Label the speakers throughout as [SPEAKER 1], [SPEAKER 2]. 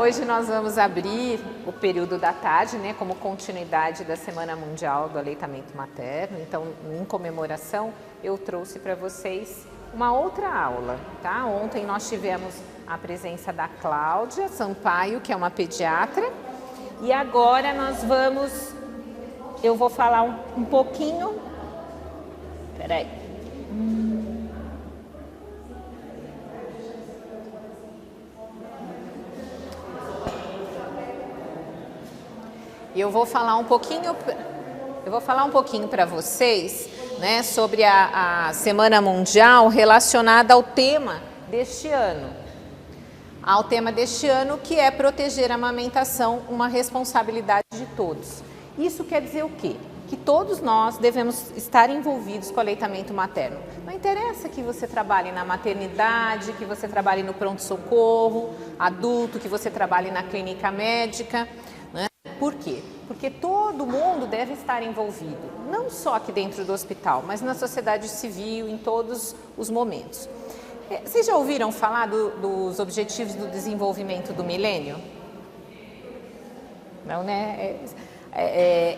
[SPEAKER 1] Hoje nós vamos abrir o período da tarde, né, como continuidade da Semana Mundial do Aleitamento Materno. Então, em comemoração, eu trouxe para vocês uma outra aula, tá? Ontem nós tivemos a presença da Cláudia Sampaio, que é uma pediatra, e agora eu vou falar um pouquinho. Peraí. Eu vou falar um pouquinho para vocês, né, sobre a Semana Mundial relacionada ao tema deste ano. Ao tema deste ano, que é proteger a amamentação, uma responsabilidade de todos. Isso quer dizer o quê? Que todos nós devemos estar envolvidos com o aleitamento materno. Não interessa que você trabalhe na maternidade, que você trabalhe no pronto-socorro, adulto, que você trabalhe na clínica médica. Por quê? Porque todo mundo deve estar envolvido, não só aqui dentro do hospital, mas na sociedade civil, em todos os momentos. Vocês já ouviram falar dos Objetivos do Desenvolvimento do Milênio? Não, né?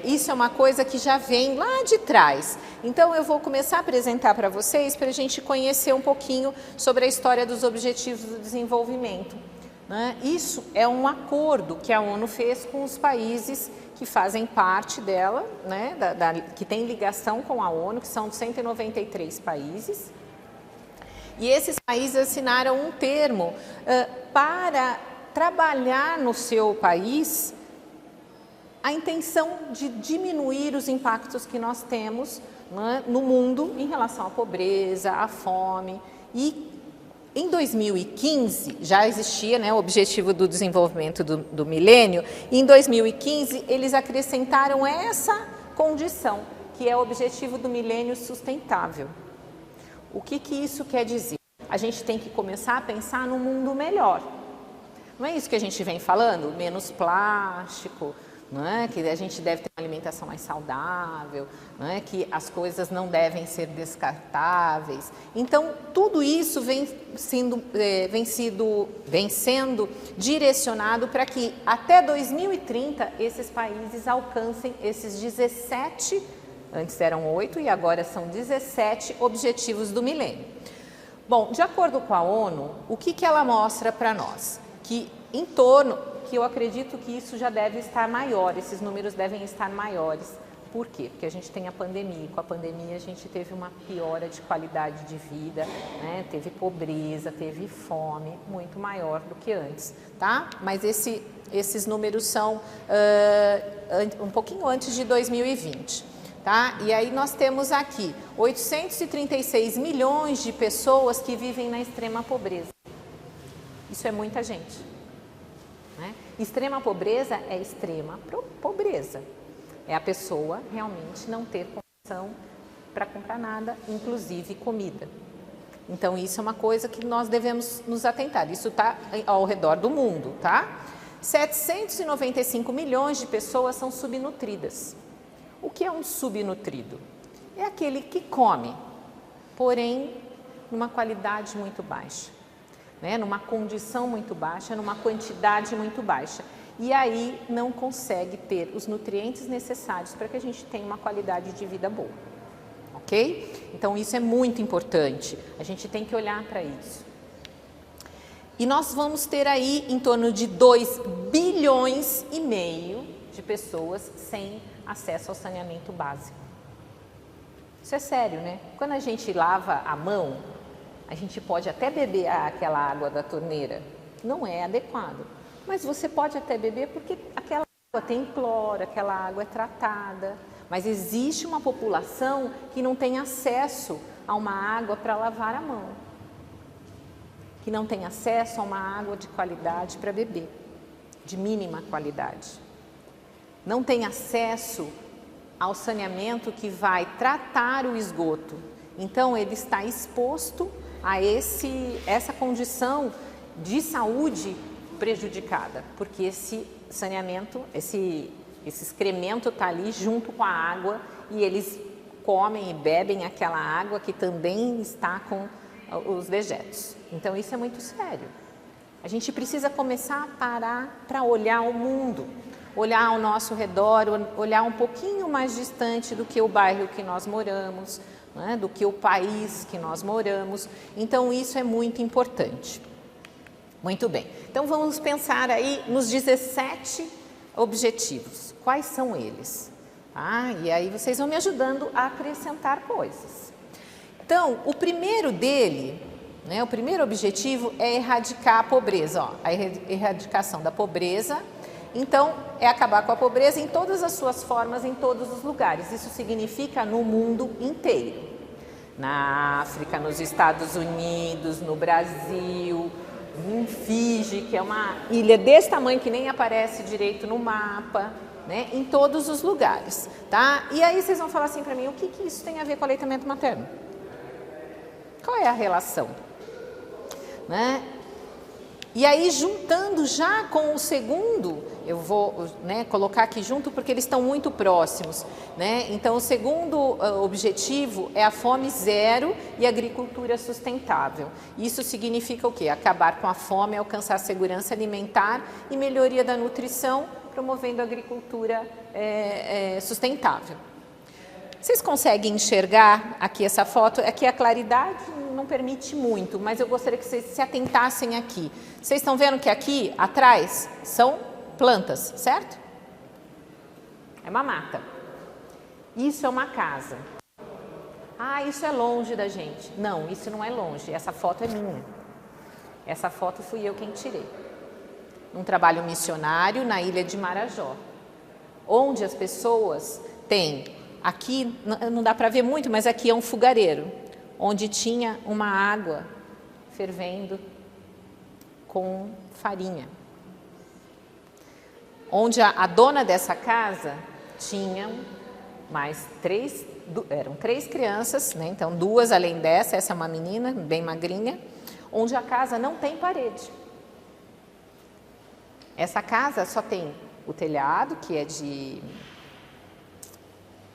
[SPEAKER 1] Isso é uma coisa que já vem lá de trás. Então, eu vou começar a apresentar para vocês, para a gente conhecer um pouquinho sobre a história dos Objetivos do Desenvolvimento. Isso é um acordo que a ONU fez com os países que fazem parte dela, né, que tem ligação com a ONU, que são 193 países. E esses países assinaram um termo para trabalhar no seu país a intenção de diminuir os impactos que nós temos, né, no mundo em relação à pobreza, à fome. E em 2015, já existia, né, o Objetivo do Desenvolvimento do Milênio, e em 2015 eles acrescentaram essa condição, que é o Objetivo do Milênio Sustentável. O que isso quer dizer? A gente tem que começar a pensar num mundo melhor. Não é isso que a gente vem falando? Menos plástico, não é? Que a gente deve ter uma alimentação mais saudável, não é? Que as coisas não devem ser descartáveis. Então, tudo isso vem sendo direcionado para que até 2030 esses países alcancem esses 17, antes eram 8 e agora são 17 Objetivos do Milênio. Bom, de acordo com a ONU, o que ela mostra para nós? Que eu acredito que isso já deve estar maior, esses números devem estar maiores. Por quê? Porque a gente tem a pandemia, e com a pandemia a gente teve uma piora de qualidade de vida, né? Teve pobreza, teve fome, muito maior do que antes, tá? Mas esses números são um pouquinho antes de 2020, tá? E aí nós temos aqui 836 milhões de pessoas que vivem na extrema pobreza. Isso é muita gente. Né? Extrema pobreza é extrema pobreza. É a pessoa realmente não ter condição para comprar nada, inclusive comida. Então, isso é uma coisa que nós devemos nos atentar. Isso está ao redor do mundo, tá? 795 milhões de pessoas são subnutridas. O que é um subnutrido? É aquele que come, porém, numa qualidade muito baixa. Né, numa condição muito baixa, numa quantidade muito baixa. E aí não consegue ter os nutrientes necessários para que a gente tenha uma qualidade de vida boa. Ok? Então isso é muito importante. A gente tem que olhar para isso. E nós vamos ter aí em torno de 2,5 bilhões de pessoas sem acesso ao saneamento básico. Isso é sério, né? Quando a gente lava a mão, a gente pode até beber aquela água da torneira, não é adequado, mas você pode até beber porque aquela água tem cloro, aquela água é tratada, mas existe uma população que não tem acesso a uma água para lavar a mão, que não tem acesso a uma água de qualidade para beber, de mínima qualidade, não tem acesso ao saneamento que vai tratar o esgoto, então ele está exposto a essa condição de saúde prejudicada, porque esse saneamento, esse excremento está ali junto com a água e eles comem e bebem aquela água que também está com os dejetos. Então isso é muito sério. A gente precisa começar a parar para olhar o mundo, olhar ao nosso redor, olhar um pouquinho mais distante do que o bairro que nós moramos, né, do que o país que nós moramos. Então, isso é muito importante. Muito bem. Então, vamos pensar aí nos 17 objetivos. Quais são eles? E aí vocês vão me ajudando a acrescentar coisas. Então, o primeiro dele, né, o primeiro objetivo é erradicar a pobreza, a erradicação da pobreza. Então, é acabar com a pobreza em todas as suas formas, em todos os lugares. Isso significa no mundo inteiro. Na África, nos Estados Unidos, no Brasil, em Fiji, que é uma ilha desse tamanho que nem aparece direito no mapa, né? Em todos os lugares, tá? E aí vocês vão falar assim para mim, o que isso tem a ver com o aleitamento materno? Qual é a relação? Né? E aí, juntando já com o segundo, eu vou, né, colocar aqui junto porque eles estão muito próximos, né? Então, o segundo objetivo é a fome zero e agricultura sustentável. Isso significa o quê? Acabar com a fome, alcançar segurança alimentar e melhoria da nutrição, promovendo a agricultura sustentável. Vocês conseguem enxergar aqui essa foto? Aqui a claridade não permite muito, mas eu gostaria que vocês se atentassem aqui. Vocês estão vendo que aqui atrás são plantas, certo? É uma mata. Isso é uma casa. Isso é longe da gente. Não, isso não é longe. Essa foto é minha. Essa foto fui eu quem tirei. Um trabalho missionário na ilha de Marajó, onde as pessoas têm, aqui não dá para ver muito, mas aqui é um fogareiro, onde tinha uma água fervendo com farinha. Onde a dona dessa casa tinha mais eram 3 crianças, né? Então 2 além dessa, essa é uma menina bem magrinha, onde a casa não tem parede. Essa casa só tem o telhado, que é de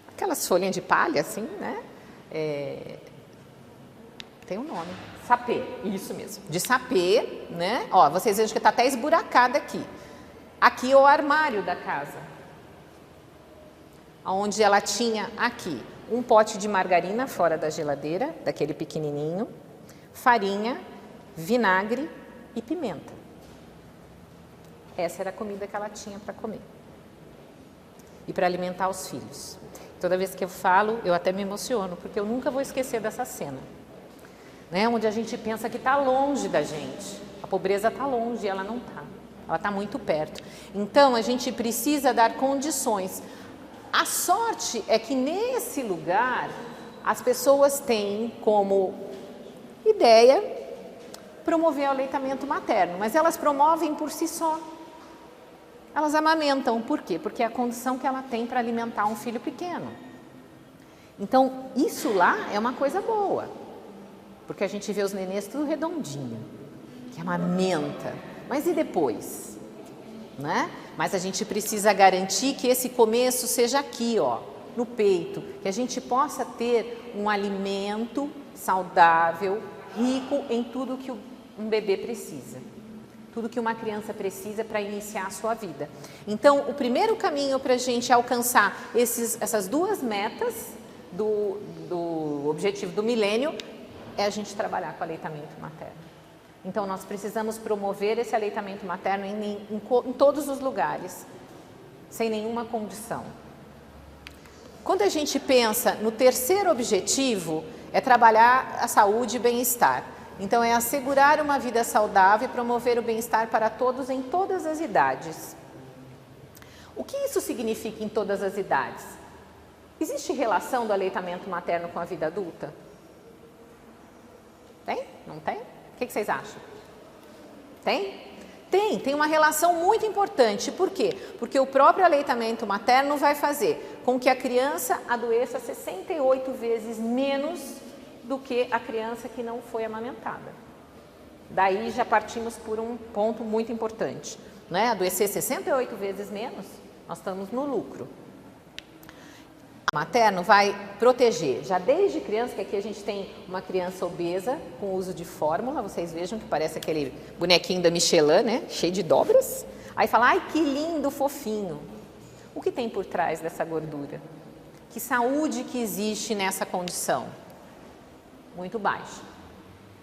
[SPEAKER 1] aquelas folhinhas de palha, assim, né? Tem um nome, sapê, isso mesmo, de sapê, né? Ó, vocês vejam que está até esburacada aqui. Aqui é o armário da casa, onde ela tinha aqui um pote de margarina fora da geladeira, daquele pequenininho, farinha, vinagre e pimenta. Essa era a comida que ela tinha para comer e para alimentar os filhos. Toda vez que eu falo, eu até me emociono, porque eu nunca vou esquecer dessa cena, né? Onde a gente pensa que está longe da gente. A pobreza está longe e ela não está. Ela está muito perto. Então, a gente precisa dar condições. A sorte é que nesse lugar, as pessoas têm como ideia promover o aleitamento materno, mas elas promovem por si só. Elas amamentam. Por quê? Porque é a condição que ela tem para alimentar um filho pequeno. Então, isso lá é uma coisa boa, porque a gente vê os nenês tudo redondinho, que amamenta. Mas e depois? Né? Mas a gente precisa garantir que esse começo seja aqui, ó, no peito, que a gente possa ter um alimento saudável, rico em tudo que um bebê precisa. Tudo que uma criança precisa para iniciar a sua vida. Então, o primeiro caminho para a gente alcançar essas 2 metas do objetivo do milênio é a gente trabalhar com o aleitamento materno. Então, nós precisamos promover esse aleitamento materno em todos os lugares, sem nenhuma condição. Quando a gente pensa no terceiro objetivo, é trabalhar a saúde e bem-estar. Então, é assegurar uma vida saudável e promover o bem-estar para todos em todas as idades. O que isso significa em todas as idades? Existe relação do aleitamento materno com a vida adulta? Tem? Não tem? O que vocês acham? Tem? Tem uma relação muito importante. Por quê? Porque o próprio aleitamento materno vai fazer com que a criança adoeça 68 vezes menos do que a criança que não foi amamentada. Daí já partimos por um ponto muito importante, né? Adoecer 68 vezes menos, nós estamos no lucro. materno vai proteger, já desde criança, que aqui a gente tem uma criança obesa com uso de fórmula, vocês vejam que parece aquele bonequinho da Michelin, né, cheio de dobras. Aí fala, ai que lindo, fofinho. O que tem por trás dessa gordura? Que saúde que existe nessa condição? Muito baixa,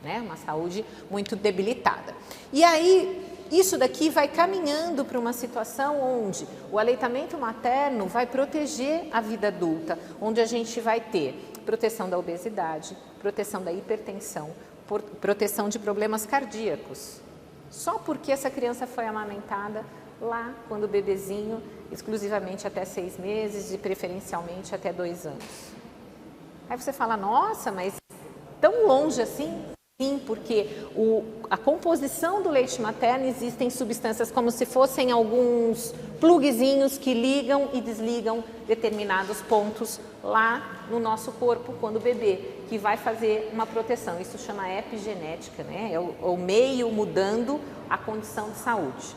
[SPEAKER 1] né, uma saúde muito debilitada. E aí, isso daqui vai caminhando para uma situação onde o aleitamento materno vai proteger a vida adulta, onde a gente vai ter proteção da obesidade, proteção da hipertensão, proteção de problemas cardíacos. Só porque essa criança foi amamentada lá, quando bebezinho, exclusivamente até 6 meses e preferencialmente até 2 anos. Aí você fala, nossa, mas tão longe assim? Sim, porque a composição do leite materno existem substâncias como se fossem alguns pluguezinhos que ligam e desligam determinados pontos lá no nosso corpo quando bebê, que vai fazer uma proteção. Isso chama epigenética, né? É o meio mudando a condição de saúde.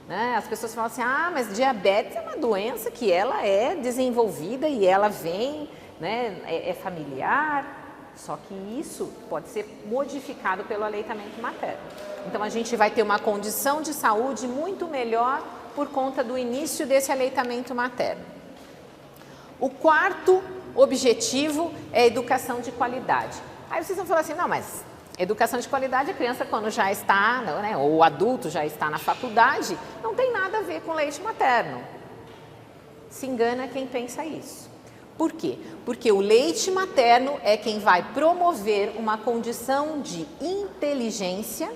[SPEAKER 1] Né? As pessoas falam assim, ah, mas diabetes é uma doença que ela é desenvolvida e ela vem, né? É familiar. Só que isso pode ser modificado pelo aleitamento materno. Então, a gente vai ter uma condição de saúde muito melhor por conta do início desse aleitamento materno. O quarto objetivo é a educação de qualidade. Aí vocês vão falar assim, não, mas educação de qualidade, a criança quando já está, né, ou o adulto já está na faculdade, não tem nada a ver com leite materno. Se engana quem pensa isso. Por quê? Porque o leite materno é quem vai promover uma condição de inteligência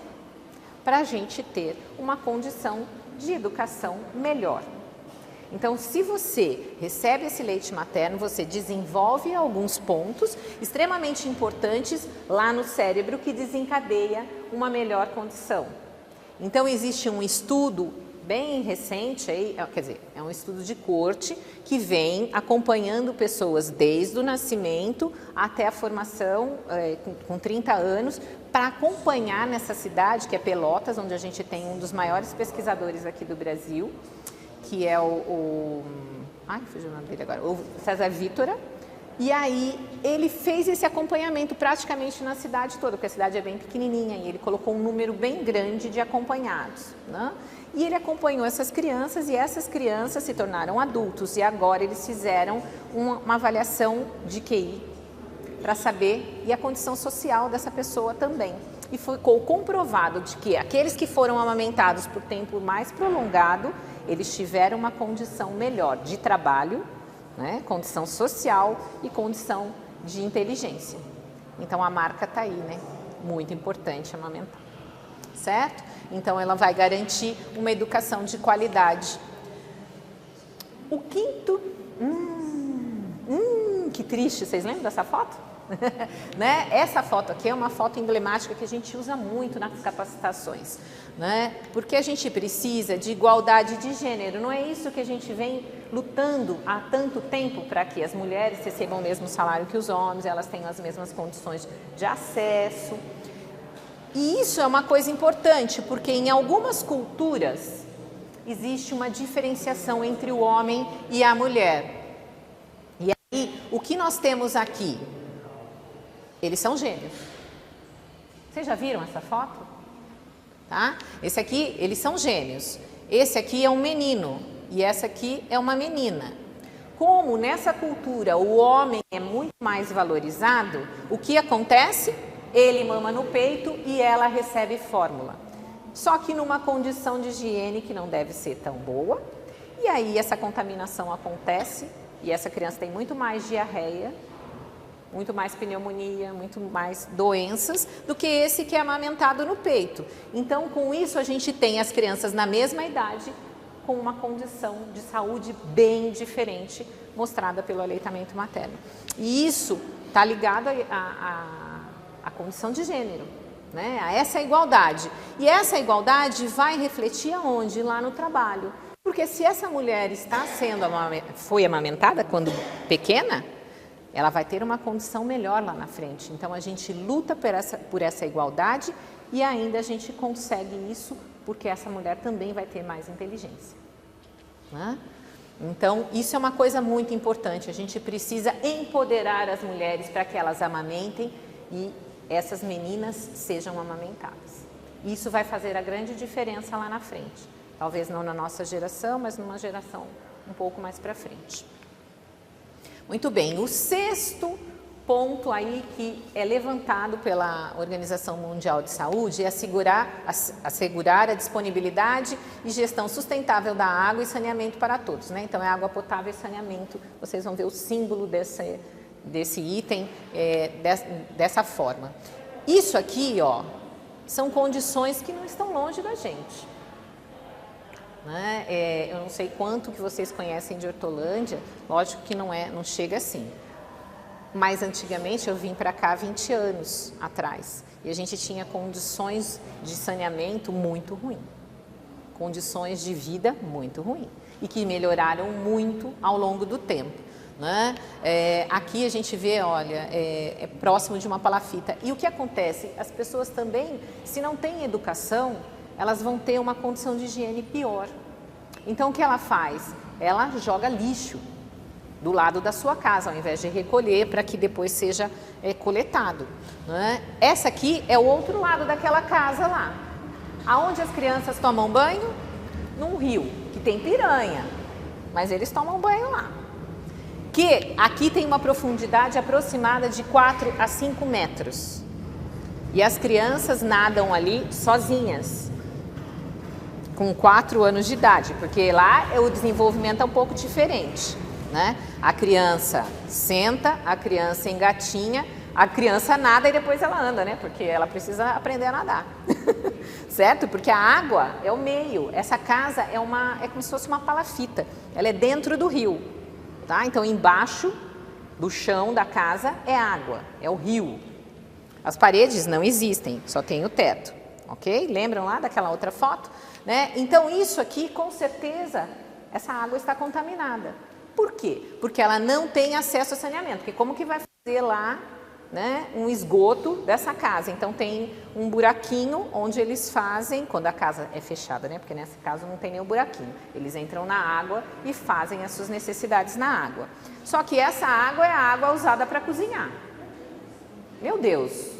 [SPEAKER 1] para a gente ter uma condição de educação melhor. Então, se você recebe esse leite materno, você desenvolve alguns pontos extremamente importantes lá no cérebro que desencadeia uma melhor condição. Então, existe um estudo bem recente, aí, quer dizer, é um estudo de corte que vem acompanhando pessoas desde o nascimento até a formação com 30 anos, para acompanhar nessa cidade, que é Pelotas, onde a gente tem um dos maiores pesquisadores aqui do Brasil, que é ai, fugiu o nome dele agora, o César Vítora. E aí ele fez esse acompanhamento praticamente na cidade toda, porque a cidade é bem pequenininha e ele colocou um número bem grande de acompanhados, né? E ele acompanhou essas crianças e essas crianças se tornaram adultos e agora eles fizeram uma avaliação de QI para saber e a condição social dessa pessoa também. E ficou comprovado de que aqueles que foram amamentados por tempo mais prolongado, eles tiveram uma condição melhor de trabalho, né, condição social e condição de inteligência. Então a marca está aí, né? Muito importante amamentar, certo? Então ela vai garantir uma educação de qualidade. O quinto, que triste, vocês lembram dessa foto? Né? Essa foto aqui é uma foto emblemática que a gente usa muito nas capacitações, né? Porque a gente precisa de igualdade de gênero, não é isso que a gente vem lutando há tanto tempo para que as mulheres recebam o mesmo salário que os homens, elas tenham as mesmas condições de acesso. E isso é uma coisa importante, porque em algumas culturas existe uma diferenciação entre o homem e a mulher. E aí, o que nós temos aqui? Eles são gêmeos. Vocês já viram essa foto? Tá? Esse aqui, eles são gêmeos. Esse aqui é um menino e essa aqui é uma menina. Como nessa cultura o homem é muito mais valorizado, o que acontece? Ele mama no peito e ela recebe fórmula. Só que numa condição de higiene que não deve ser tão boa. E aí essa contaminação acontece e essa criança tem muito mais diarreia, muito mais pneumonia, muito mais doenças do que esse que é amamentado no peito. Então, com isso, a gente tem as crianças na mesma idade com uma condição de saúde bem diferente mostrada pelo aleitamento materno. E isso está ligado à condição de gênero, né? A essa igualdade. E essa igualdade vai refletir aonde? Lá no trabalho. Porque se essa mulher foi amamentada quando pequena, ela vai ter uma condição melhor lá na frente. Então, a gente luta por essa igualdade e ainda a gente consegue isso porque essa mulher também vai ter mais inteligência. Né? Então, isso é uma coisa muito importante. A gente precisa empoderar as mulheres para que elas amamentem e essas meninas sejam amamentadas. Isso vai fazer a grande diferença lá na frente. Talvez não na nossa geração, mas numa geração um pouco mais para frente. Muito bem, o sexto ponto aí que é levantado pela Organização Mundial de Saúde é assegurar a disponibilidade e gestão sustentável da água e saneamento para todos, né? Então é água potável e saneamento, vocês vão ver o símbolo desse item dessa forma. Isso aqui, ó, são condições que não estão longe da gente. Né? Eu não sei quanto que vocês conhecem de Hortolândia, lógico que não chega assim. Mas antigamente eu vim para cá 20 anos atrás e a gente tinha condições de saneamento muito ruim, condições de vida muito ruim e que melhoraram muito ao longo do tempo. Né? Aqui a gente vê, olha, é próximo de uma palafita. E o que acontece? As pessoas também, se não têm educação, elas vão ter uma condição de higiene pior. Então o que ela faz? Ela joga lixo do lado da sua casa, ao invés de recolher para que depois seja coletado. Né? Essa aqui é o outro lado daquela casa lá. Aonde as crianças tomam banho? Num rio, que tem piranha, mas eles tomam banho lá. Que aqui tem uma profundidade aproximada de 4 a 5 metros. E as crianças nadam ali sozinhas, com 4 anos de idade, porque lá o desenvolvimento é um pouco diferente. Né? A criança senta, a criança engatinha, a criança nada e depois ela anda, né? Porque ela precisa aprender a nadar. Certo? Porque a água é o meio. Essa casa é como se fosse uma palafita. Ela é dentro do rio. Tá? Então, embaixo do chão da casa é água, é o rio. As paredes não existem, só tem o teto. Ok? Lembram lá daquela outra foto? Né? Então, isso aqui, com certeza, essa água está contaminada. Por quê? Porque ela não tem acesso a saneamento. Porque como que vai fazer lá, né, um esgoto dessa casa? Então tem um buraquinho onde eles fazem, quando a casa é fechada, né? Porque nesse caso não tem nenhum buraquinho. Eles entram na água e fazem as suas necessidades na água. Só que essa água é a água usada para cozinhar. Meu Deus!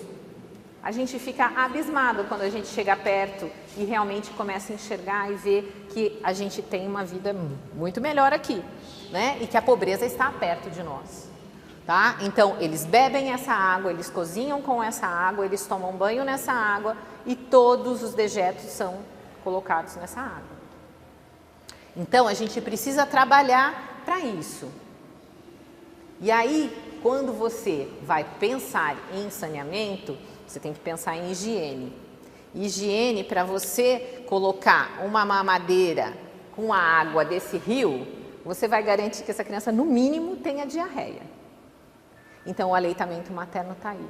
[SPEAKER 1] A gente fica abismado quando a gente chega perto e realmente começa a enxergar e ver que a gente tem uma vida muito melhor aqui, né? E que a pobreza está perto de nós, tá? Então, eles bebem essa água, eles cozinham com essa água, eles tomam banho nessa água e todos os dejetos são colocados nessa água. Então, a gente precisa trabalhar para isso. E aí, quando você vai pensar em saneamento, você tem que pensar em higiene. Higiene, para você colocar uma mamadeira com a água desse rio, você vai garantir que essa criança, no mínimo, tenha diarreia. Então, o aleitamento materno está aí.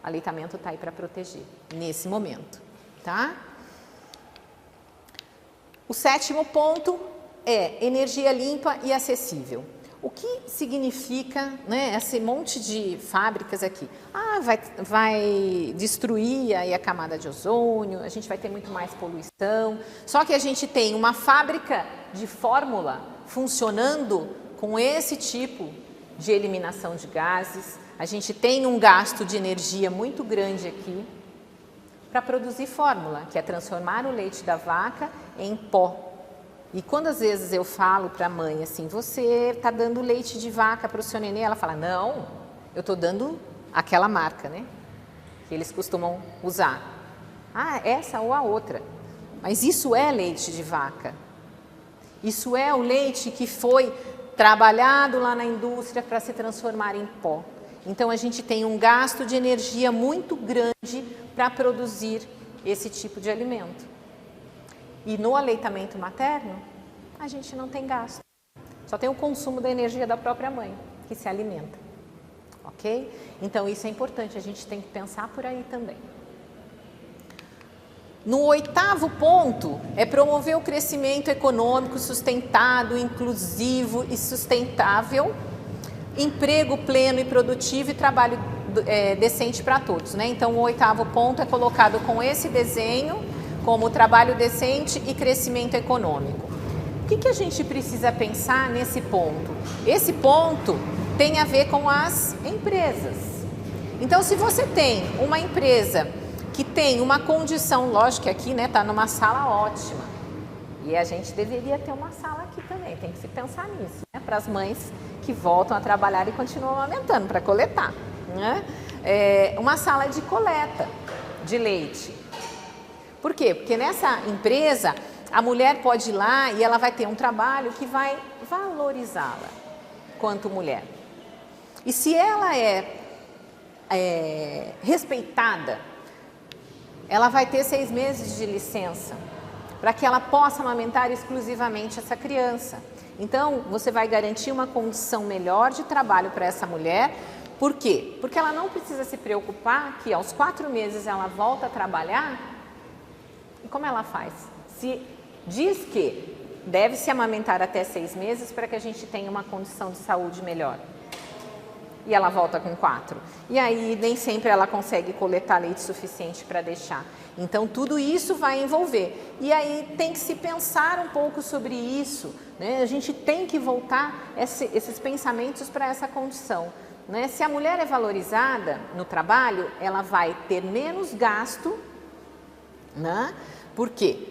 [SPEAKER 1] O aleitamento está aí para proteger, nesse momento, tá? O sétimo ponto é energia limpa e acessível. O que significa, né, esse monte de fábricas aqui? Ah, vai destruir aí a camada de ozônio, a gente vai ter muito mais poluição. Só que a gente tem uma fábrica de fórmula funcionando com esse tipo de eliminação de gases. A gente tem um gasto de energia muito grande aqui para produzir fórmula, que é transformar o leite da vaca em pó. E quando às vezes eu falo para a mãe assim, você está dando leite de vaca para o seu nenê? Ela fala, não, eu estou dando aquela marca, né? Que eles costumam usar. Ah, essa ou a outra. Mas isso é leite de vaca. Isso é o leite que foi trabalhado lá na indústria para se transformar em pó. Então a gente tem um gasto de energia muito grande para produzir esse tipo de alimento. E no aleitamento materno, a gente não tem gasto. Só tem o consumo da energia da própria mãe, que se alimenta. Ok? Então, isso é importante, a gente tem que pensar por aí também. No oitavo ponto, é promover o crescimento econômico sustentado, inclusivo e sustentável, emprego pleno e produtivo e trabalho decente para todos, né? Então, o oitavo ponto é colocado com esse desenho, como trabalho decente e crescimento econômico. O que a gente precisa pensar nesse ponto? Esse ponto tem a ver com as empresas. Então, se você tem uma empresa que tem uma condição, lógico que aqui está numa sala ótima, e a gente deveria ter uma sala aqui também, tem que se pensar nisso, para as mães que voltam a trabalhar e continuam amamentando, para coletar. Uma sala de coleta de leite. Por quê? Porque nessa empresa a mulher pode ir lá e ela vai ter um trabalho que vai valorizá-la quanto mulher. E se ela é respeitada, ela vai ter 6 meses de licença para que ela possa amamentar exclusivamente essa criança. Então, você vai garantir uma condição melhor de trabalho para essa mulher. Por quê? Porque ela não precisa se preocupar que aos 4 meses ela volta a trabalhar. E como ela faz? Se diz que deve se amamentar até 6 meses para que a gente tenha uma condição de saúde melhor. E ela volta com 4. E aí nem sempre ela consegue coletar leite suficiente para deixar. Então tudo isso vai envolver. E aí tem que se pensar um pouco sobre isso, A gente tem que voltar esses pensamentos para essa condição. Se a mulher é valorizada no trabalho, ela vai ter menos gasto, Por quê?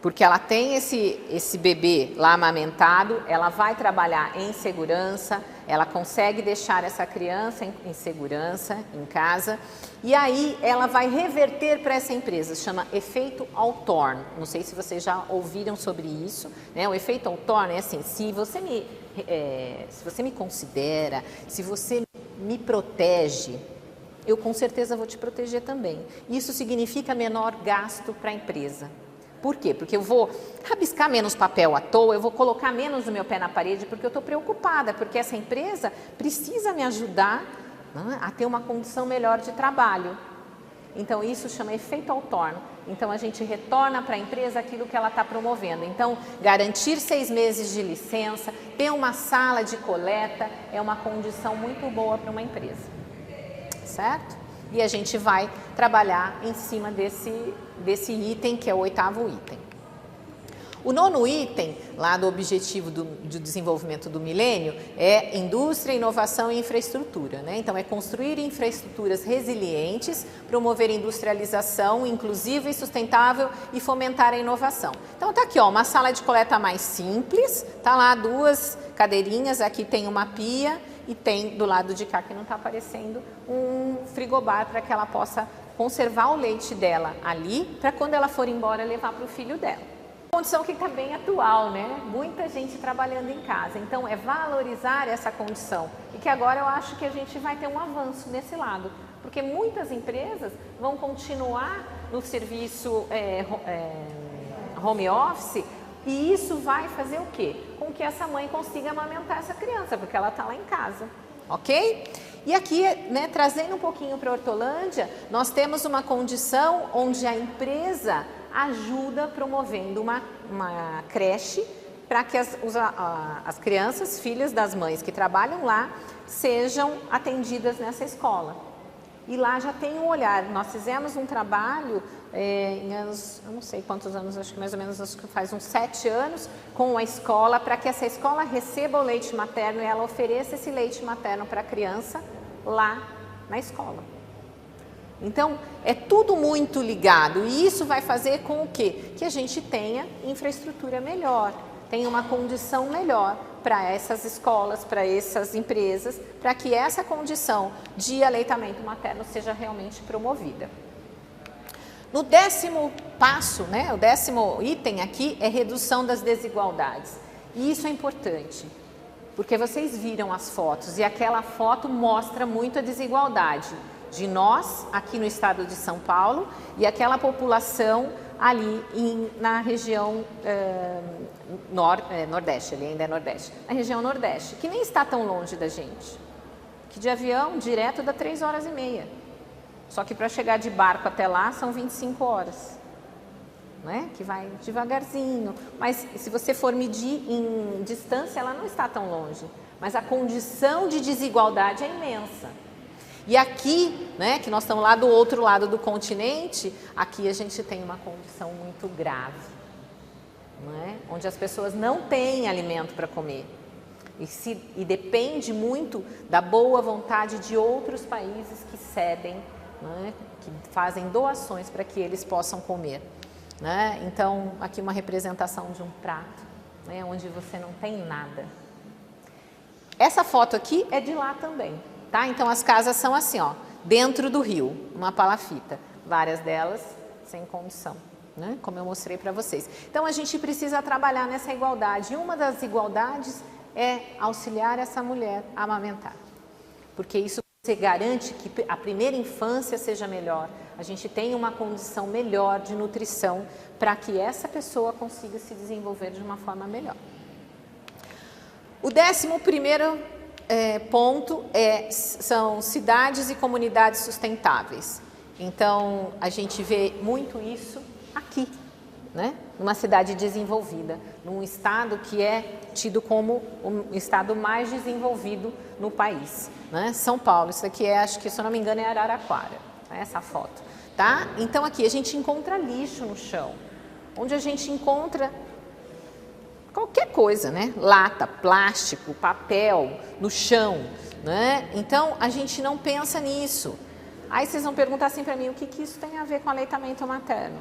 [SPEAKER 1] Porque ela tem esse bebê lá amamentado, ela vai trabalhar em segurança, ela consegue deixar essa criança em segurança, em casa, e aí ela vai reverter para essa empresa, chama efeito Althorn. Não sei se vocês já ouviram sobre isso, O efeito Althorn é assim, se você me considera, se você me protege, eu com certeza vou te proteger também. Isso significa menor gasto para a empresa. Por quê? Porque eu vou rabiscar menos papel à toa, eu vou colocar menos o meu pé na parede, porque eu estou preocupada, porque essa empresa precisa me ajudar a ter uma condição melhor de trabalho. Então, isso chama efeito Althorn. Então, a gente retorna para a empresa aquilo que ela está promovendo. Então, garantir 6 meses de licença, ter uma sala de coleta, é uma condição muito boa para uma empresa. Certo? E a gente vai trabalhar em cima desse item, que é o 8º item. O 9º item, lá do objetivo do desenvolvimento do milênio, é indústria, inovação e infraestrutura. Então, é construir infraestruturas resilientes, promover industrialização inclusiva e sustentável e fomentar a inovação. Então, está aqui, uma sala de coleta mais simples, está lá 2 cadeirinhas, aqui tem uma pia, e tem do lado de cá, que não está aparecendo, um frigobar para que ela possa conservar o leite dela ali, para quando ela for embora levar para o filho dela. Condição que está bem atual, Muita gente trabalhando em casa, então é valorizar essa condição. E que agora eu acho que a gente vai ter um avanço nesse lado, porque muitas empresas vão continuar no serviço home office. E isso vai fazer o quê? Com que essa mãe consiga amamentar essa criança, porque ela está lá em casa, ok? E aqui, trazendo um pouquinho para a Hortolândia, nós temos uma condição onde a empresa ajuda promovendo uma creche para que as crianças, filhas das mães que trabalham lá, sejam atendidas nessa escola. E lá já tem um olhar. Nós fizemos um trabalho em anos, eu não sei quantos anos, acho que mais ou menos, acho que faz uns 7 anos, com a escola, para que essa escola receba o leite materno e ela ofereça esse leite materno para a criança lá na escola. Então, é tudo muito ligado e isso vai fazer com o quê? Que a gente tenha infraestrutura melhor, tenha uma condição melhor para essas escolas, para essas empresas, para que essa condição de aleitamento materno seja realmente promovida. No 10º passo, o 10º item aqui é redução das desigualdades. E isso é importante, porque vocês viram as fotos e aquela foto mostra muito a desigualdade de nós aqui no estado de São Paulo e aquela população ali na região Nordeste, ali ainda é Nordeste, na região Nordeste, que nem está tão longe da gente, que de avião direto dá 3h30, só que para chegar de barco até lá são 25 horas, que vai devagarzinho, mas se você for medir em distância, ela não está tão longe, mas a condição de desigualdade é imensa. E aqui, que nós estamos lá do outro lado do continente, aqui a gente tem uma condição muito grave. não é? Onde as pessoas não têm alimento para comer. E depende muito da boa vontade de outros países que cedem, não é? Que fazem doações para que eles possam comer. Né? Então, aqui uma representação de um prato, né? Onde você não tem nada. Essa foto aqui é de lá também, tá? Então, as casas são assim, ó, dentro do rio, uma palafita. Várias delas sem condição, né? Como eu mostrei para vocês. Então, a gente precisa trabalhar nessa igualdade. E uma das igualdades é auxiliar essa mulher a amamentar. Porque isso você garante que a primeira infância seja melhor, a gente tenha uma condição melhor de nutrição para que essa pessoa consiga se desenvolver de uma forma melhor. O 11º ponto são cidades e comunidades sustentáveis. Então, a gente vê muito isso aqui, né? Numa cidade desenvolvida, num estado que é tido como o estado mais desenvolvido no país, né? São Paulo, isso aqui acho que, se eu não me engano, é Araraquara, né? Essa foto, tá? Então, aqui a gente encontra lixo no chão, onde a gente encontra qualquer coisa, né? Lata, plástico, papel no chão, né? Então, a gente não pensa nisso. Aí vocês vão perguntar assim para mim, o que isso tem a ver com aleitamento materno?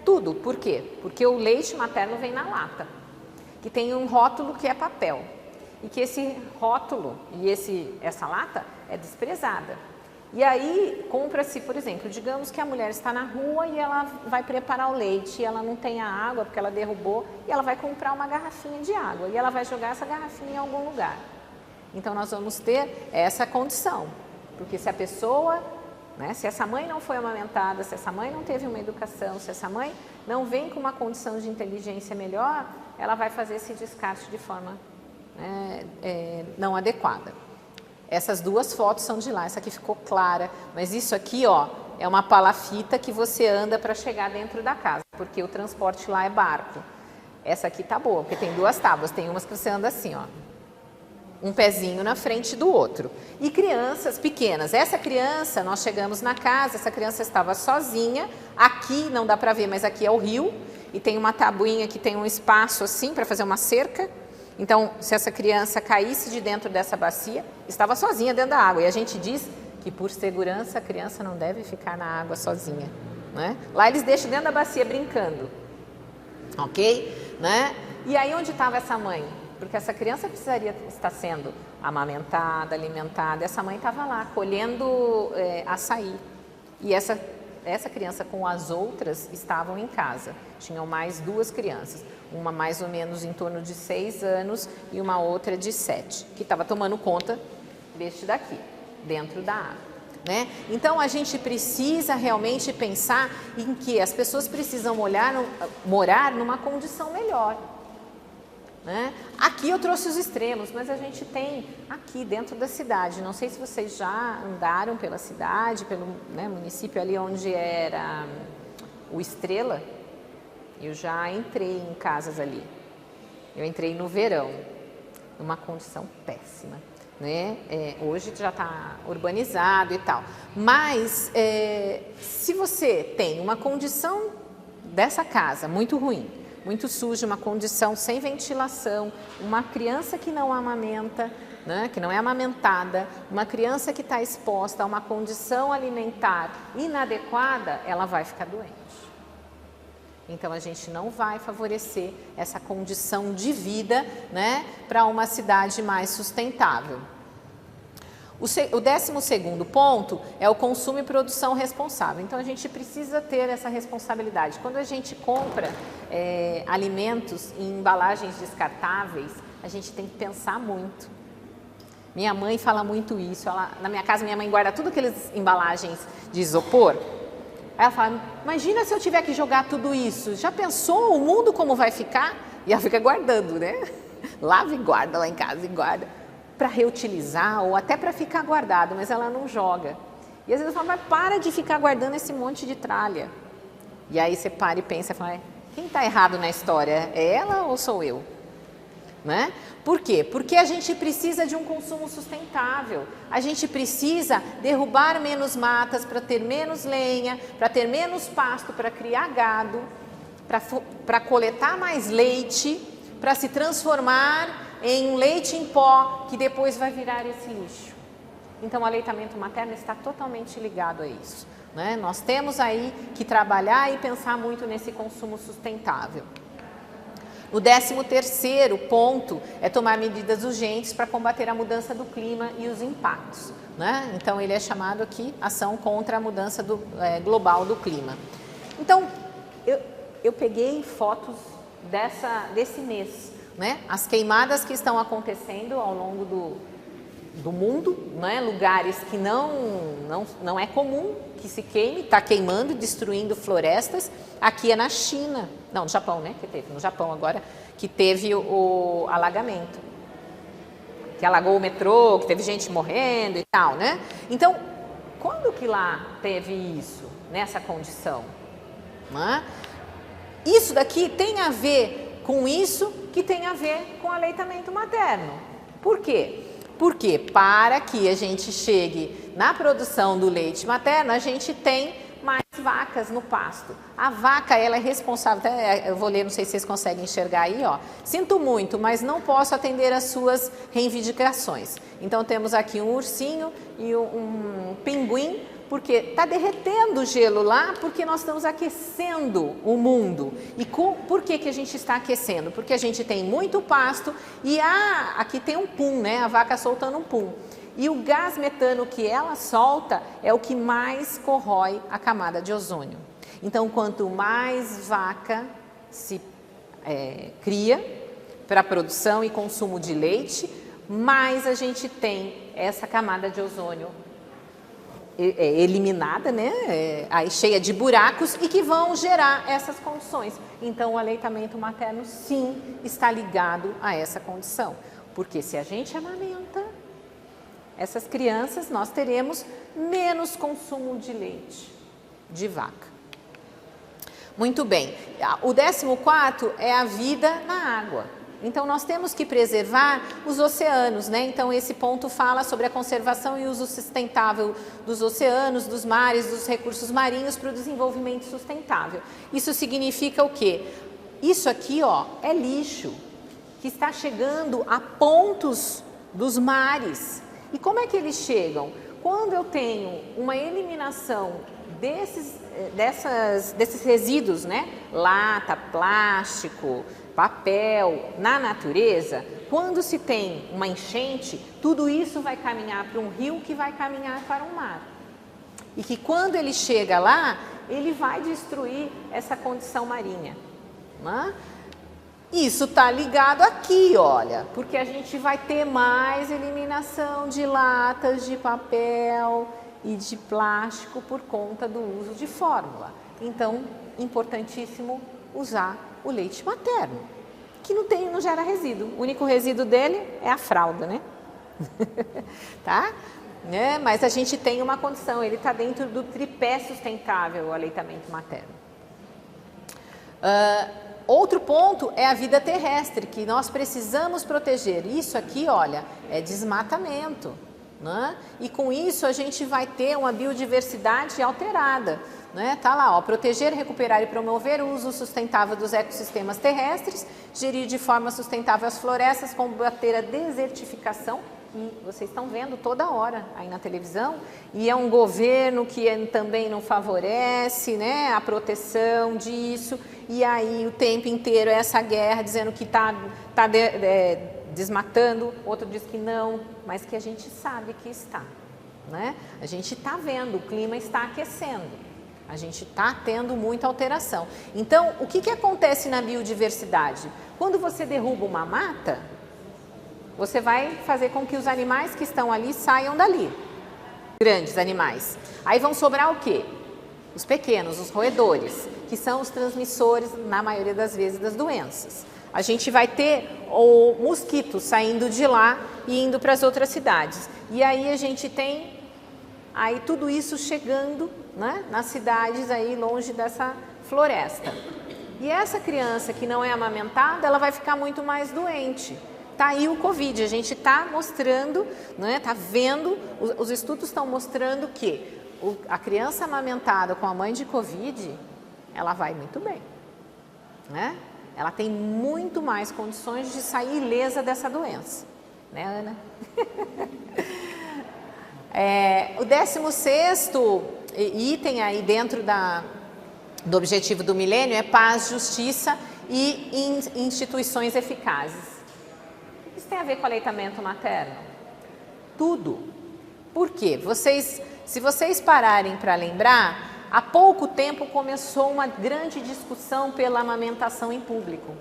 [SPEAKER 1] Tudo. Por quê? Porque o leite materno vem na lata, que tem um rótulo que é papel. E que esse rótulo e essa lata é desprezada. E aí, compra-se, por exemplo, digamos que a mulher está na rua e ela vai preparar o leite e ela não tem a água porque ela derrubou e ela vai comprar uma garrafinha de água e ela vai jogar essa garrafinha em algum lugar. Então, nós vamos ter essa condição, porque se a pessoa, né, se essa mãe não foi amamentada, se essa mãe não teve uma educação, se essa mãe não vem com uma condição de inteligência melhor, ela vai fazer esse descarte de forma não adequada. Essas duas fotos são de lá, essa aqui ficou clara, mas isso aqui, ó, é uma palafita que você anda para chegar dentro da casa, porque o transporte lá é barco. Essa aqui tá boa, porque tem duas tábuas, tem umas que você anda assim, ó, um pezinho na frente do outro. E crianças pequenas, essa criança, nós chegamos na casa, essa criança estava sozinha, aqui não dá para ver, mas aqui é o rio, e tem uma tabuinha que tem um espaço assim para fazer uma cerca. Então, se essa criança caísse de dentro dessa bacia, estava sozinha dentro da água. E a gente diz que, por segurança, a criança não deve ficar na água sozinha, né? Lá eles deixam dentro da bacia brincando, ok? Né? E aí, onde estava essa mãe? Porque essa criança precisaria estar sendo amamentada, alimentada. Essa mãe estava lá, colhendo açaí. E essa criança com as outras estavam em casa. Tinham mais duas crianças. Uma mais ou menos em torno de 6 anos e uma outra de 7, que estava tomando conta deste daqui, dentro da água, né? Então, a gente precisa realmente pensar em que as pessoas precisam morar numa condição melhor, né? Aqui eu trouxe os extremos, mas a gente tem aqui dentro da cidade, não sei se vocês já andaram pela cidade, pelo município ali onde era o Estrela. Eu já entrei em casas ali, eu entrei no verão, numa condição péssima, né? Hoje já está urbanizado e tal, mas se você tem uma condição dessa casa muito ruim, muito suja, uma condição sem ventilação, uma criança que não amamenta, né, que não é amamentada, uma criança que está exposta a uma condição alimentar inadequada, ela vai ficar doente. Então, a gente não vai favorecer essa condição de vida, né, para uma cidade mais sustentável. O 12º ponto é o consumo e produção responsável. Então, a gente precisa ter essa responsabilidade. Quando a gente compra alimentos em embalagens descartáveis, a gente tem que pensar muito. Minha mãe fala muito isso. Na minha casa, minha mãe guarda tudo aquelas embalagens de isopor. Aí ela fala, imagina se eu tiver que jogar tudo isso, já pensou o mundo como vai ficar? E ela fica guardando, né? Lava e guarda lá em casa e guarda para reutilizar ou até para ficar guardado, mas ela não joga. E às vezes eu falo, mas para de ficar guardando esse monte de tralha. E aí você para e pensa, fala, quem está errado na história? É ela ou sou eu? Né? Por quê? Porque a gente precisa de um consumo sustentável, a gente precisa derrubar menos matas para ter menos lenha, para ter menos pasto para criar gado, para coletar mais leite, para se transformar em um leite em pó, que depois vai virar esse lixo. Então, o aleitamento materno está totalmente ligado a isso, né? Nós temos aí que trabalhar e pensar muito nesse consumo sustentável. O 13º ponto é tomar medidas urgentes para combater a mudança do clima e os impactos, né? Então, ele é chamado aqui ação contra a mudança global do clima. Então, eu peguei fotos desse mês, né? As queimadas que estão acontecendo ao longo do mundo, né? Lugares que não é comum que se queime, está queimando, destruindo florestas. Aqui é na China, não, no Japão, né? Que teve no Japão agora, que teve o alagamento, que alagou o metrô, que teve gente morrendo e tal, né? Então, quando que lá teve isso, nessa condição? Né? Isso daqui tem a ver com isso que tem a ver com aleitamento materno. Por quê? Porque para que a gente chegue na produção do leite materno, a gente tem mais vacas no pasto. A vaca, ela é responsável, eu vou ler, não sei se vocês conseguem enxergar aí, ó. Sinto muito, mas não posso atender às suas reivindicações. Então temos aqui um ursinho e um pinguim, porque está derretendo o gelo lá, porque nós estamos aquecendo o mundo. E por que a gente está aquecendo? Porque a gente tem muito pasto e aqui tem um pum, né? A vaca soltando um pum. E o gás metano que ela solta é o que mais corrói a camada de ozônio. Então, quanto mais vaca se cria para produção e consumo de leite, mais a gente tem essa camada de ozônio eliminada, né? Aí cheia de buracos e que vão gerar essas condições. Então, o aleitamento materno, sim, está ligado a essa condição. Porque se a gente amamenta essas crianças, nós teremos menos consumo de leite de vaca. Muito bem. O 14º é a vida na água. Então, nós temos que preservar os oceanos, né? Então, esse ponto fala sobre a conservação e uso sustentável dos oceanos, dos mares, dos recursos marinhos para o desenvolvimento sustentável. Isso significa o quê? Isso aqui, ó, é lixo que está chegando a pontos dos mares. E como é que eles chegam? Quando eu tenho uma eliminação desses resíduos, né? Lata, plástico, papel, na natureza, quando se tem uma enchente, tudo isso vai caminhar para um rio que vai caminhar para um mar. E que quando ele chega lá, ele vai destruir essa condição marinha, né? Isso está ligado aqui, olha, porque a gente vai ter mais eliminação de latas, de papel e de plástico por conta do uso de fórmula. Então, importantíssimo usar o leite materno, que não gera resíduo. O único resíduo dele é a fralda, né? Tá? Mas a gente tem uma condição, ele está dentro do tripé sustentável, o aleitamento materno. Outro ponto é a vida terrestre, que nós precisamos proteger. Isso aqui, olha, é desmatamento, né? E com isso a gente vai ter uma biodiversidade alterada, né? Tá lá, ó, proteger, recuperar e promover o uso sustentável dos ecossistemas terrestres, gerir de forma sustentável as florestas, combater a desertificação, que vocês estão vendo toda hora aí na televisão, e é um governo que também não favorece, né, a proteção disso, e aí o tempo inteiro é essa guerra dizendo que está desmatando, outro diz que não, mas que a gente sabe que está, né? A gente está vendo, o clima está aquecendo, a gente está tendo muita alteração. Então, o que acontece na biodiversidade? Quando você derruba uma mata, você vai fazer com que os animais que estão ali saiam dali, grandes animais. Aí vão sobrar o quê? Os pequenos, os roedores, que são os transmissores, na maioria das vezes, das doenças. A gente vai ter o mosquito saindo de lá e indo para as outras cidades. E aí a gente tem aí tudo isso chegando, né, nas cidades aí longe dessa floresta. E essa criança que não é amamentada, ela vai ficar muito mais doente. Tá aí o Covid, a gente está mostrando, né, tá vendo, os estudos estão mostrando que a criança amamentada com a mãe de Covid, ela vai muito bem. né? Ela tem muito mais condições de sair ilesa dessa doença, né, Ana? O 16º item aí dentro do objetivo do milênio é paz, justiça e instituições eficazes. Isso tem a ver com aleitamento materno? Tudo. Por quê? Se vocês pararem para lembrar, há pouco tempo começou uma grande discussão pela amamentação em público.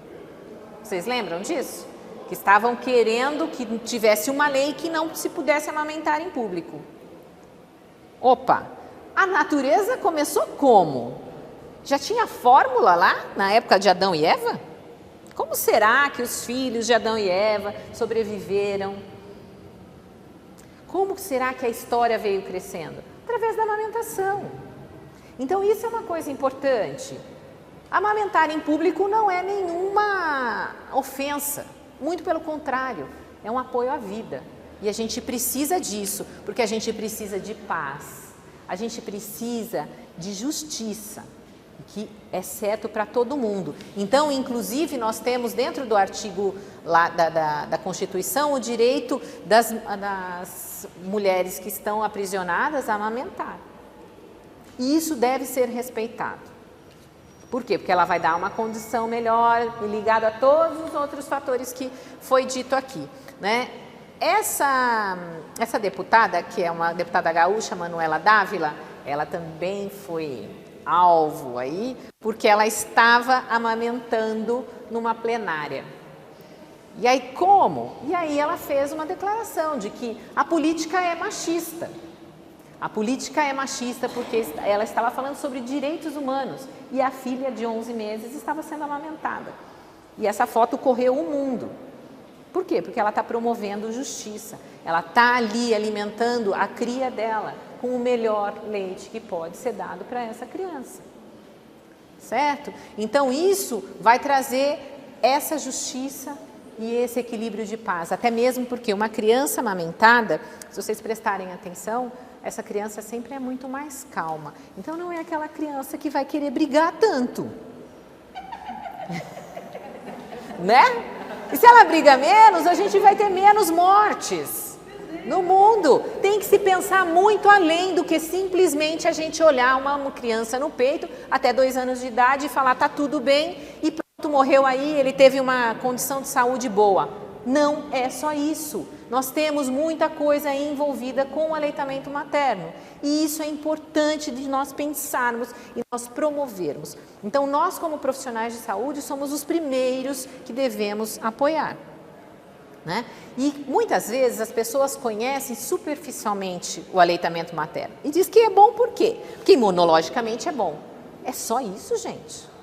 [SPEAKER 1] Vocês lembram disso? Que estavam querendo que tivesse uma lei que não se pudesse amamentar em público. Opa! A natureza começou como? Já tinha fórmula lá na época de Adão e Eva? Como será que os filhos de Adão e Eva sobreviveram? Como será que a história veio crescendo? Através da amamentação. Então isso é uma coisa importante. Amamentar em público não é nenhuma ofensa, muito pelo contrário, é um apoio à vida. E a gente precisa disso, porque a gente precisa de paz, a gente precisa de justiça, que é certo para todo mundo. Então, inclusive, nós temos dentro do artigo lá da Constituição o direito das mulheres que estão aprisionadas a amamentar. E isso deve ser respeitado. Por quê? Porque ela vai dar uma condição melhor, ligado a todos os outros fatores que foi dito aqui, né? Essa deputada, que é uma deputada gaúcha, Manuela Dávila, ela também foi alvo aí, porque ela estava amamentando numa plenária. E aí como? E aí ela fez uma declaração de que a política é machista. A política é machista porque ela estava falando sobre direitos humanos e a filha de 11 meses estava sendo amamentada. E essa foto correu o mundo. Por quê? Porque ela está promovendo justiça. Ela está ali alimentando a cria dela com o melhor leite que pode ser dado para essa criança. Certo? Então isso vai trazer essa justiça e esse equilíbrio de paz. Até mesmo porque uma criança amamentada, se vocês prestarem atenção, essa criança sempre é muito mais calma. Então não é aquela criança que vai querer brigar tanto. Né? E se ela briga menos, a gente vai ter menos mortes no mundo. Tem que se pensar muito além do que simplesmente a gente olhar uma criança no peito até 2 anos de idade e falar tá tudo bem e pronto, morreu aí, ele teve uma condição de saúde boa. Não é só isso. Nós temos muita coisa envolvida com o aleitamento materno. E isso é importante de nós pensarmos e nós promovermos. Então, nós como profissionais de saúde somos os primeiros que devemos apoiar. Né? E muitas vezes as pessoas conhecem superficialmente o aleitamento materno. E diz que é bom por quê? Porque imunologicamente é bom. É só isso, gente?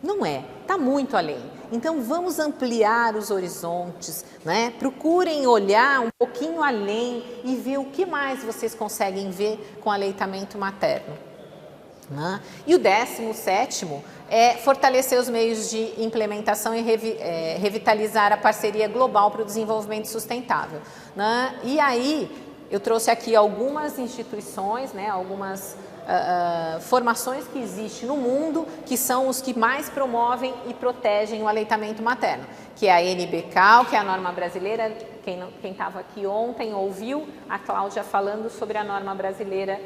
[SPEAKER 1] Não é, está muito além. Então vamos ampliar os horizontes, né? Procurem olhar um pouquinho além e ver o que mais vocês conseguem ver com aleitamento materno. Né? E o 17º é fortalecer os meios de implementação e revitalizar a parceria global para o desenvolvimento sustentável. Né? E aí eu trouxe aqui algumas instituições, né? Algumas formações que existem no mundo, que são os que mais promovem e protegem o aleitamento materno, que é a NBCAL, que é a norma brasileira. Quem estava aqui ontem ouviu a Cláudia falando sobre a norma brasileira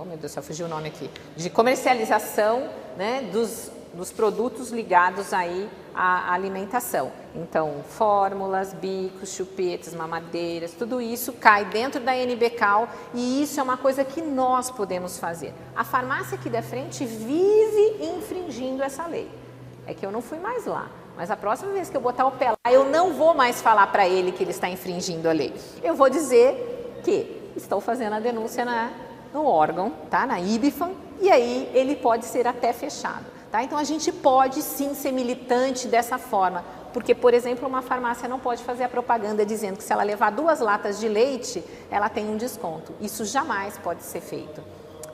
[SPEAKER 1] oh meu Deus, só fugiu o nome aqui, de comercialização, né, dos produtos ligados aí à alimentação. Então, fórmulas, bicos, chupetes, mamadeiras, tudo isso cai dentro da NBCAL e isso é uma coisa que nós podemos fazer. A farmácia aqui da frente vive infringindo essa lei. É que eu não fui mais lá, mas a próxima vez que eu botar o pé lá, eu não vou mais falar para ele que ele está infringindo a lei. Eu vou dizer que estou fazendo a denúncia no órgão, tá? Na IBFAM, e aí ele pode ser até fechado. Tá? Então, a gente pode sim ser militante dessa forma, porque, por exemplo, uma farmácia não pode fazer a propaganda dizendo que se ela levar 2 latas de leite, ela tem um desconto. Isso jamais pode ser feito.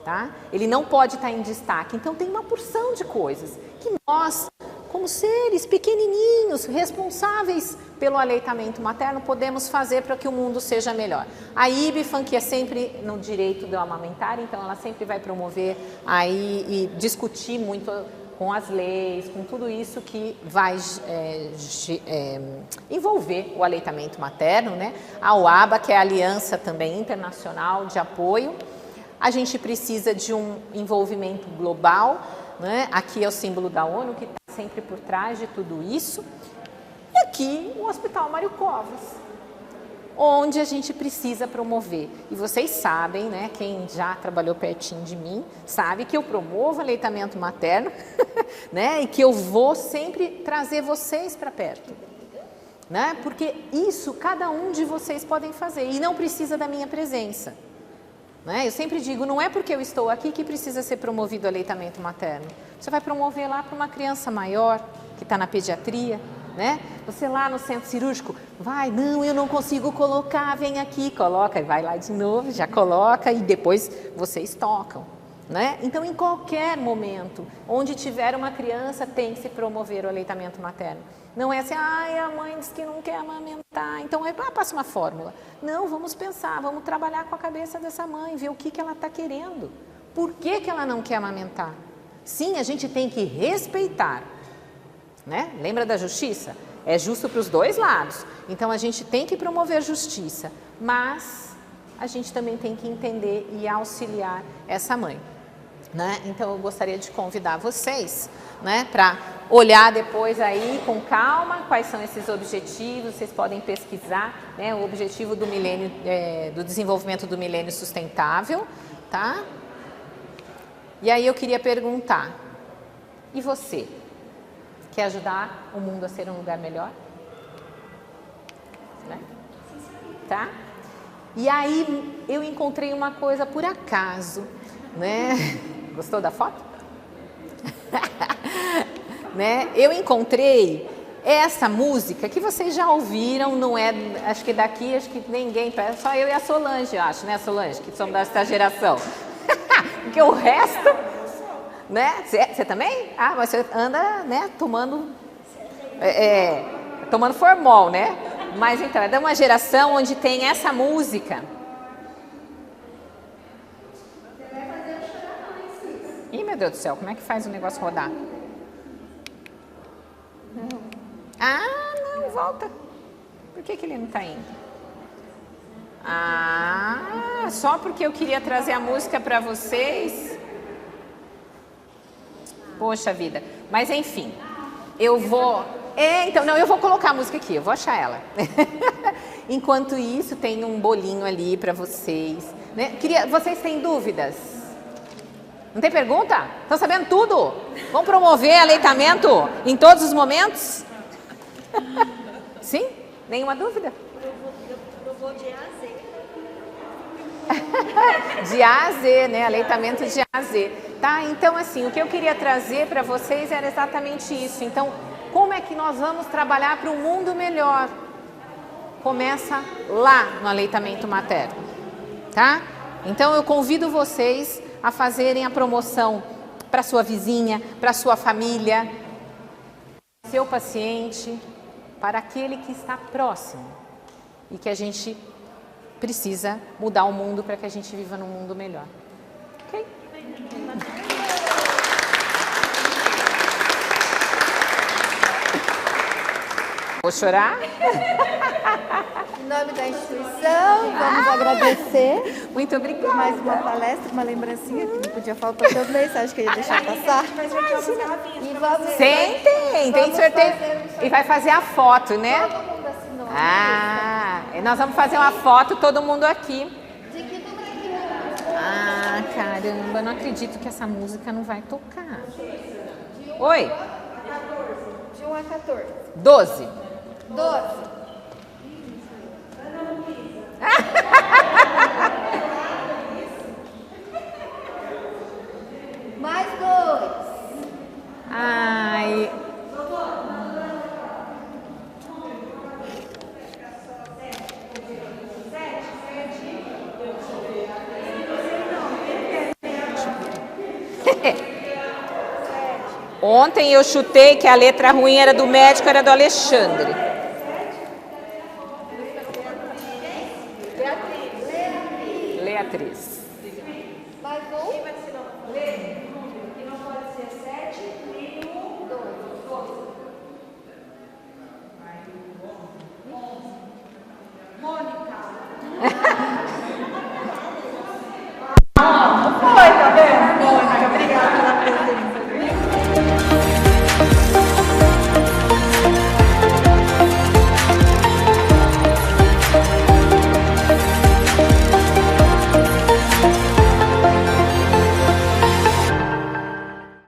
[SPEAKER 1] Tá? Ele não pode estar em destaque. Então, tem uma porção de coisas que nós, como seres pequenininhos, responsáveis pelo aleitamento materno, podemos fazer para que o mundo seja melhor. A IBFAM, que é sempre no direito do amamentar, então ela sempre vai promover aí e discutir muito com as leis, com tudo isso que vai envolver o aleitamento materno, né? A OABA, que é a Aliança também Internacional de Apoio. A gente precisa de um envolvimento global, né? Aqui é o símbolo da ONU, que está sempre por trás de tudo isso. E aqui o Hospital Mário Covas, onde a gente precisa promover. E vocês sabem, né, quem já trabalhou pertinho de mim, sabe que eu promovo aleitamento materno, né, e que eu vou sempre trazer vocês para perto, né, porque isso cada um de vocês podem fazer e não precisa da minha presença. Né? Eu sempre digo, não é porque eu estou aqui que precisa ser promovido o aleitamento materno. Você vai promover lá para uma criança maior, que está na pediatria, né? Você lá no centro cirúrgico, vai, não, eu não consigo colocar, vem aqui, coloca, e vai lá de novo, já coloca e depois vocês tocam, né? Então, em qualquer momento, onde tiver uma criança, tem que se promover o aleitamento materno. Não é assim, ai, a mãe diz que não quer amamentar, então passa uma fórmula. Não, vamos pensar, vamos trabalhar com a cabeça dessa mãe, ver o que ela está querendo. Por que ela não quer amamentar? Sim, a gente tem que respeitar, né? Lembra da justiça? É justo para os dois lados. Então, a gente tem que promover justiça, mas a gente também tem que entender e auxiliar essa mãe. Né? Então, eu gostaria de convidar vocês, né, para olhar depois aí com calma quais são esses objetivos. Vocês podem pesquisar, né, o objetivo do milênio, do desenvolvimento do milênio sustentável, tá? E aí eu queria perguntar, e você? Quer ajudar o mundo a ser um lugar melhor? Né? Tá? E aí eu encontrei uma coisa por acaso, né? Gostou da foto? Né? Eu encontrei essa música que vocês já ouviram, não é, acho que daqui, acho que ninguém, só eu e a Solange, acho, né, Solange, que somos dessa geração. Porque o resto, né? Você também? Ah, mas você anda, né, tomando formol, né? Mas então, é de uma geração onde tem essa música. Ih, meu Deus do céu, como é que faz o negócio rodar? Não. Ah, não, volta. Por que ele não está indo? Ah, só porque eu queria trazer a música para vocês? Poxa vida. Mas enfim, eu vou... então, não, eu vou colocar a música aqui, eu vou achar ela. Enquanto isso, tem um bolinho ali para vocês. Né? Vocês têm dúvidas? Não tem pergunta? Estão sabendo tudo? Vamos promover aleitamento em todos os momentos? Sim? Nenhuma dúvida?
[SPEAKER 2] Eu vou de A a Z.
[SPEAKER 1] De A a Z, né? Aleitamento de A a Z. Tá? Então, assim, o que eu queria trazer para vocês era exatamente isso. Então, como é que nós vamos trabalhar para um mundo melhor? Começa lá no aleitamento materno. Tá? Então, eu convido vocês a fazerem a promoção para sua vizinha, para sua família, seu paciente, para aquele que está próximo e que a gente precisa mudar o mundo para que a gente viva num mundo melhor. Ok? Vou chorar?
[SPEAKER 2] Em nome da instituição, vamos agradecer.
[SPEAKER 1] Muito obrigada.
[SPEAKER 2] Mais uma palestra, uma lembrancinha que não podia faltar também. Você acha que eu ia deixar passar? E vamos
[SPEAKER 1] Tem sorteio. E vai fazer a foto, né?
[SPEAKER 2] Todo mundo assinou.
[SPEAKER 1] Ah, nós vamos fazer uma foto, todo mundo aqui.
[SPEAKER 2] De que número?
[SPEAKER 1] Ah, caramba, não acredito que essa música não vai tocar. Oi?
[SPEAKER 2] De 1 a 14.
[SPEAKER 1] 12.
[SPEAKER 2] 12. Mais 2.
[SPEAKER 1] Ai. Ontem eu chutei que a letra ruim era do médico, era do Alexandre.